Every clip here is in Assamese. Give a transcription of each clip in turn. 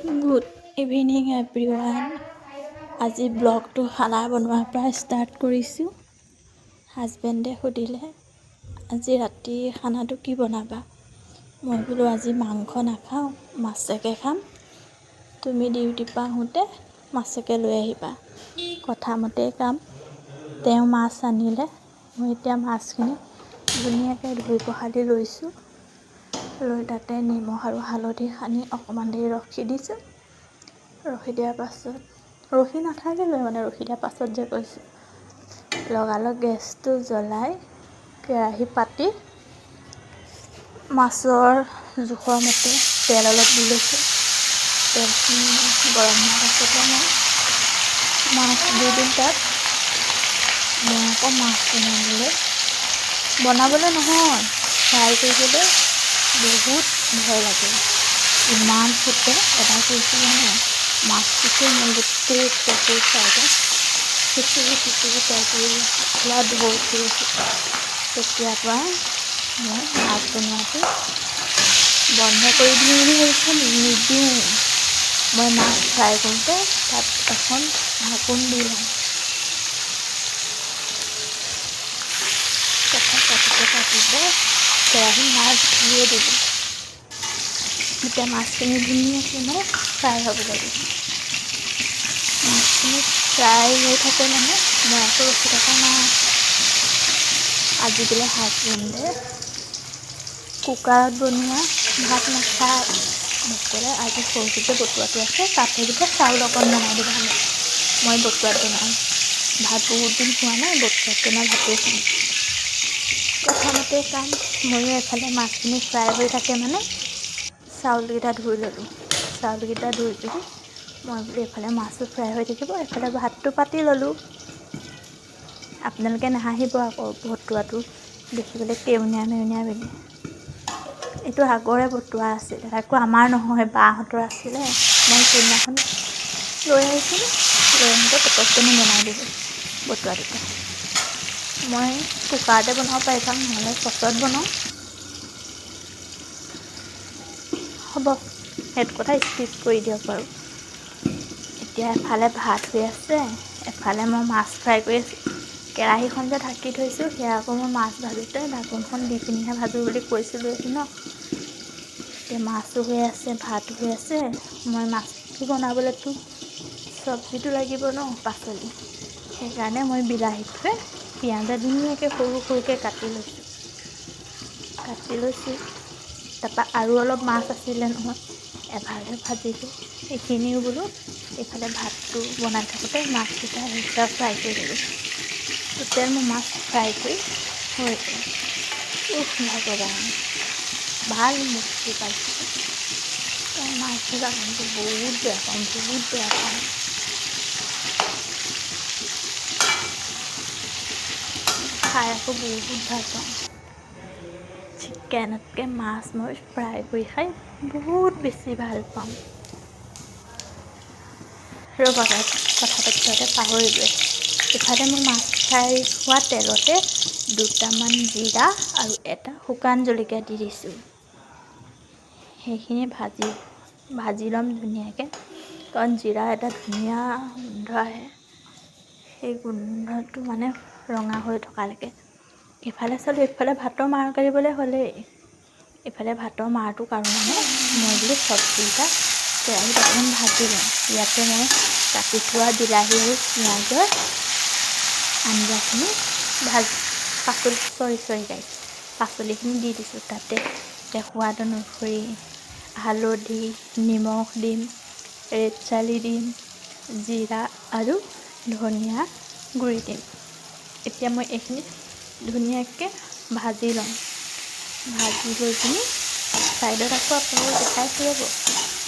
Good evening everyone. আজি ব্লগটো খানা বনোৱাৰ পৰা ষ্টাৰ্ট কৰিছোঁ। হাজবেণ্ডে সুধিলে আজি ৰাতি খানাটো কি বনাবা। মই বোলো আজি মাংস নাখাওঁ, মাছকে খাম। তুমি ডিউটিৰ পৰা আহোঁতে মাছকে লৈ আহিবা। কথামতেই কাম। তেওঁ মাছ আনিলে। মই এতিয়া মাছখিনি ধুনীয়াকৈ ধুই পখালি লৈছোঁ। লৈ তাতে নিমখ আৰু হালধি সানি অকণমান দেৰি ৰখি দিছোঁ। ৰখি দিয়াৰ পাছত ৰখি নাথাকিলোৱে ৰখি দিয়াৰ পাছত যে কৈছোঁ, লগালগ গেছটো জ্বলাই কেৰাহী পাতি মাছৰ জোখৰ মতে তেল অলপ দি লৈছোঁ। তেলখিনি গৰম হোৱাৰ পাছতে মই মাছ দি দিম তাত। মই আকৌ মাছ বনাবলৈ নহয়, ফ্ৰাই কৰিবলৈ বহুত ভয় লাগে। ইমান ফুটে এবাৰ কৰিছোঁ নহয়, মাছটোতো মই গোটেই চকুৰ চাইডে খিচিৰি তেল পৰি পুৰা ধৰিছোঁ। তেতিয়াৰ পৰা মই মাছ বনোৱাটো বন্ধ কৰি দিওঁ বুলি ভাবিছোঁ, নিদিওঁ। মই মাছ ফ্ৰাই কৰোঁতে তাত এখন ঢাকোন দি লওঁ। পাতিব কেৰাহীত মাছ দিয়ে দিলোঁ। এতিয়া মাছখিনি ধুনীয়াকৈ ফ্ৰাই হ'ব লাগিব। মাছখিনি ফ্ৰাই হৈ থাকে মই আকৌ ৰখি থকা নাই। আজি বোলে হাজবেণ্ডে কুকাৰত বনোৱা ভাত নাখায়। মোক ক'লে আজি সৰুটো যে বতুৱাটো আছে তাতে বোলে চাউল অকণ বনাই দিবা। মই বতুৱাত বনাওঁ ভাত, বহুত দিন খোৱা নাই, বতুৱাত বনোৱা ভাতেই খাম। কথামতে কাম। ময়ো এফালে মাছখিনি ফ্ৰাই হৈ থাকে চাউলকেইটা ধুই ল'লোঁ। চাউলকেইটা ধুই পিনি মই বোলো এইফালে মাছটো ফ্ৰাই হৈ থাকিব, এইফালে ভাতটো পাতি ল'লোঁ। আপোনালোকে নাহাঁহিব আকৌ বতুৱাটো দেখিবলৈ কেউনীয়া মেউনীয়া বুলি। এইটো আগৰে বতুৱা আছিলে, আকৌ আমাৰ নহয়, বাহঁতৰ আছিলে। মই সেইদিনাখন লৈ আহিছিলোঁ, লৈ আহোঁতে পটককৈ বনাই দিলোঁ বতুৱাটোতে। মই কুকাৰতে বনাব পাৰি যাম, নহ'লে চচত বনাওঁ। হ'ব, সেইটো কথা স্কিপ কৰি দিয়ক বাৰু। এতিয়া এফালে ভাত হৈ আছে, এফালে মই মাছ ফ্ৰাই কৰি আছোঁ। কেৰাহীখন যে ঢাকি থৈছোঁ, সেয়া আকৌ মই মাছ ভাজোঁতে ঢাকোনখন দি পিনিহে ভাজোঁ বুলি কৈছিলোঁৱেই ন। এতিয়া মাছো হৈ আছে, ভাতো হৈ আছে। মই মাছটো বনাবলৈতো চব্জিটো লাগিব ন, পাচলি। সেইকাৰণে মই বিলাহীটোৱে পিঁয়াজে ধুনীয়াকৈ সৰু সৰুকৈ কাটি লৈছোঁ। তাৰপৰা আৰু অলপ মাছ আছিলে নহয়, এভাগে ভাজিলোঁ। এইখিনিও বোলো এইফালে ভাতটো বনাই থাকোঁতে মাছকেইটা এক্সট্ৰা ফ্ৰাই কৰি দিলোঁ। টোটেল মোৰ মাছ ফ্ৰাই কৰি হৈ গ'ল। ভগৱান, ভাল মুক্তি পাইছোঁ। মাছ ধৰা কামটো বহুত বেয়া পাওঁ। খাই আকৌ বহুত ভাল পাওঁ। চিকেনতকৈ মাছ মই ফ্ৰাই কৰি খাই বহুত বেছি ভাল পাওঁ। ৰ'বা কথা পাতি থাকোঁতে পাহৰিলোৱে। ইফালে মই মাছ ফ্ৰাই হোৱা তেলতে দুটামান জিৰা আৰু এটা শুকান জলকীয়া দি দিছোঁ। সেইখিনি ভাজি ল'ম ধুনীয়াকৈ, কাৰণ জিৰা এটা ধুনীয়া গোন্ধ আহে। সেই গোন্ধটো ৰঙা হৈ থকালৈকে ইফালে চালোঁ, ইফালে ভাতৰ মাৰ কাঢ়িবলৈ হ'লেই। ইফালে ভাতৰ মাৰটো কাঢ়োঁ মই বোলো চব্জিকেইটা কেৰাহীত অকণমান ভাজি লওঁ। ইয়াতে মই কাটি থোৱা বিলাহী আৰু পিঁয়াজৰ আঞ্জাখিনি পাচলিখিনি দি দিছোঁ। তাতে সোৱাদ অনুসৰি হালধি, নিমখ দিম, ৰেড চিলি দিম, জিৰা আৰু ধনিয়া গুড়ি দিম। এতিয়া মই এইখিনি ধুনীয়াকৈ ভাজি ল'ম। ভাজি লৈ পিনি ছাইডত আকৌ আপোনালোকক দেখাইছোঁ ৰ'ব।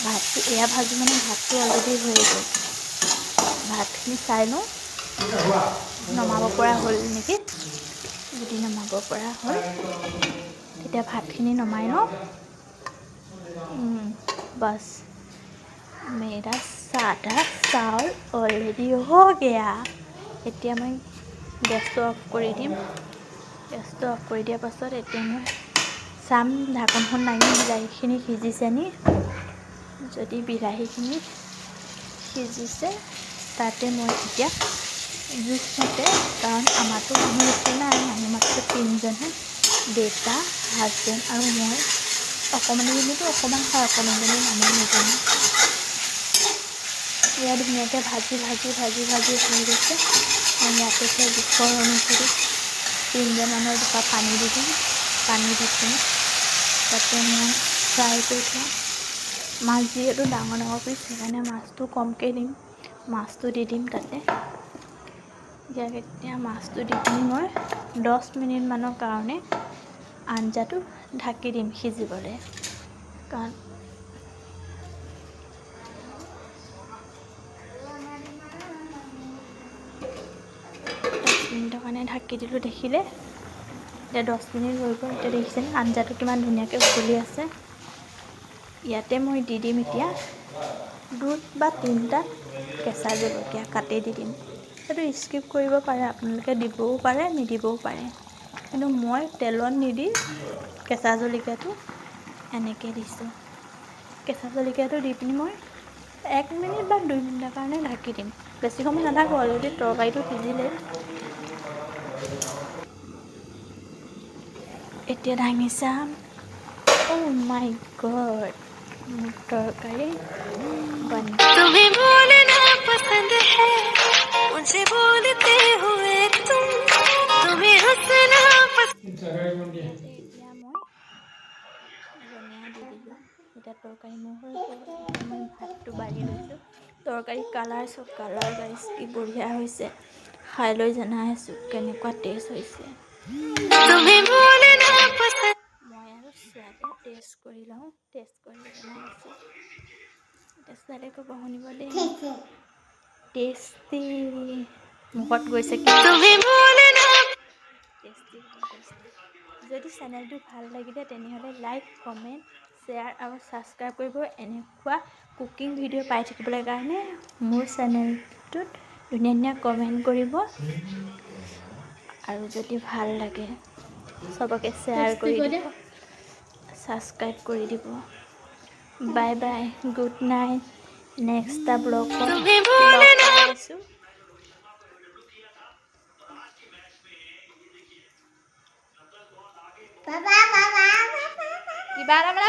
ভাতটো এয়া ভাজি ভাতটো অলৰেডি হৈ গ'ল। ভাতখিনি চাই লওঁ, নমাব পৰা হ'ল নেকি। যদি নমাব পৰা হ'ল, তেতিয়া ভাতখিনি নমাই লওঁ। বছ, মেৰা সাদা চাউল অলৰেডি হৈ গয়া। এতিয়া মই গেছটো অফ কৰি দিম। গেছটো অফ কৰি দিয়াৰ পাছত এতিয়া মই চাম ঢাকোনখন দাঙি বিলাহীখিনি সিজিছে নি। যদি বিলাহীখিনি সিজিছে তাতে মই এতিয়া জোখমতে, কাৰণ আমাৰতো মানুহ বেছি নাই, মানুহ মাত্ৰ 3জনহে, দেউতা, হাজবেণ্ড আৰু মই। অকণমানিজনীতো অকণমান খাই, অকণমানিজনী মানুহ নিজনী। এয়া ধুনীয়াকৈ ভাজি হৈ গৈছে। মই ইয়াতে এতিয়া জোখৰ অনুসৰি 3জন মানুহৰ জোখৰ পানী দি দিম। পানী দি কিনে তাতে মই ফ্ৰাই কৰি থওঁ। মাছ যিহেতু ডাঙৰ পিচ, সেইকাৰণে মাছটো কমকৈ দিম। মাছটো দি দিম তাতে। ইয়াক এতিয়া মাছটো দি পিনি মই 10 মিনিটমানৰ কাৰণে আঞ্জাটো ঢাকি দিম সিজিবলৈ। কাৰণ 10 মিনিটৰ কাৰণে ঢাকি দিলোঁ। দেখিলে এতিয়া 10 মিনিট হৈ গ'ল। এতিয়া দেখিছেনে আঞ্জাটো কিমান ধুনীয়াকৈ উতলি আছে। ইয়াতে মই দি দিম এতিয়া 2 বা 3টা কেঁচা জলকীয়া কাটি দি দিম। সেইটো স্কিপ কৰিব পাৰে, আপোনালোকে দিবও পাৰে নিদিবও পাৰে, কিন্তু মই তেলত নিদি কেঁচা জলকীয়াটো এনেকৈ দিছোঁ। কেঁচা জলকীয়াটো দি পিনি মই 1 মিনিট বা 2 মিনিটৰ কাৰণে ঢাকি দিম। বেছি সময় নাথাকোঁ, অলৰেডি তৰকাৰীটো সিজিলেই। এতিয়া দাঙি চাম। অ' মাই গড, মোৰ তৰকাৰী বনি। तुम्हें बोलना पसंद है मुझे बोलते हुए तुम, तुम्हें हंसना पसंद। এতিয়া মই ধনিয়া দি দিলোঁ। এতিয়া তৰকাৰী মোৰ হৈ গ'ল। এতিয়া মই ভাতটো বাঢ়ি লৈছোঁ। তৰকাৰী কালাৰ চব কালাৰ গাইছ, কি বঢ়িয়া হৈছে। খাই লৈ জনাইছোঁ কেনেকুৱা টেষ্ট হৈছে। মই আৰু ছোৱালীয়ে টেষ্ট কৰি লওঁ, টেষ্ট কৰি জনাইছোঁ। এতিয়া ছোৱালীয়ে ক'ব শুনিব দেই, টেষ্টি মুখত গৈছে কি টেষ্টি। যদি চেনেলটো ভাল লাগিলে তেনেহ'লে লাইক, কমেণ্ট, শ্বেয়াৰ আৰু ছাবস্ক্ৰাইব কৰিব। এনেকুৱা কুকিং ভিডিঅ' পাই থাকিবলৈ কাৰণে মোৰ চেনেলটোত ধুনীয়া কমেণ্ট কৰিব। আৰু যদি ভাল লাগে চবকে শ্বেয়াৰ কৰি দিব, ছাবস্ক্ৰাইব কৰি দিব। Bye bye, good night. Next এটা ব্লগত লগ পাই আছোঁ। কিবা এটা মানে